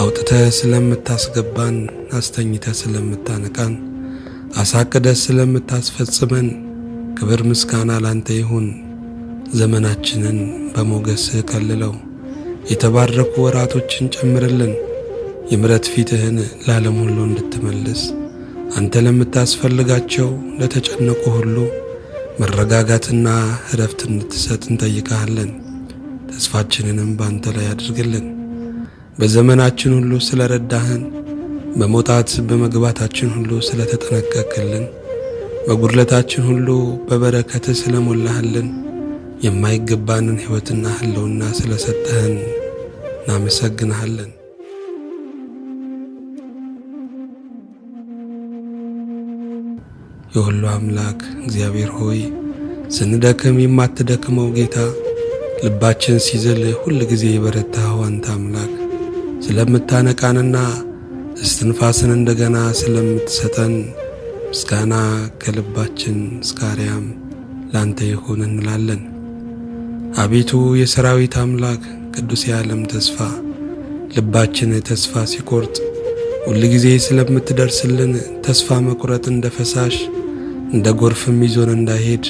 አውጥተህ ስለምታስገባን፣ አስተኝተህ ስለምታነቃን፣ አሳቅደህ ስለምታስፈጽመን ክብር ምስጋና ላንተ ይሁን። ዘመናችንን በሞገስህ ከልለው፣ የተባረኩ ወራቶችን ጨምርልን። የምሕረት ፊትህን ለዓለም ሁሉ እንድትመልስ አንተ ለምታስፈልጋቸው ለተጨነቁ ሁሉ መረጋጋትና እረፍት እንድትሰጥ እንጠይቅሃለን። ተስፋችንንም ባንተ ላይ አድርግልን። በዘመናችን ሁሉ ስለ ረዳህን፣ በመውጣት በመግባታችን ሁሉ ስለ ተጠነቀቅልን፣ በጉድለታችን ሁሉ በበረከትህ ስለ ሞላህልን፣ የማይገባንን ሕይወትና ህልውና ስለ ሰጠህን እናመሰግንሃለን። የሁሉ አምላክ እግዚአብሔር ሆይ ስንደክም የማትደክመው ጌታ፣ ልባችን ሲዝል ሁል ጊዜ የበረታኸው አንተ አምላክ ስለምታነቃንና እስትንፋስን እንደገና ስለምትሰጠን ምስጋና ከልባችን እስከ አርያም ላንተ ይሁን እንላለን። አቤቱ የሰራዊት አምላክ ቅዱስ የዓለም ተስፋ፣ ልባችን ተስፋ ሲቆርጥ ሁል ጊዜ ስለምትደርስልን ተስፋ መቁረጥ እንደ ፈሳሽ እንደ ጎርፍም ይዞን እንዳይሄድ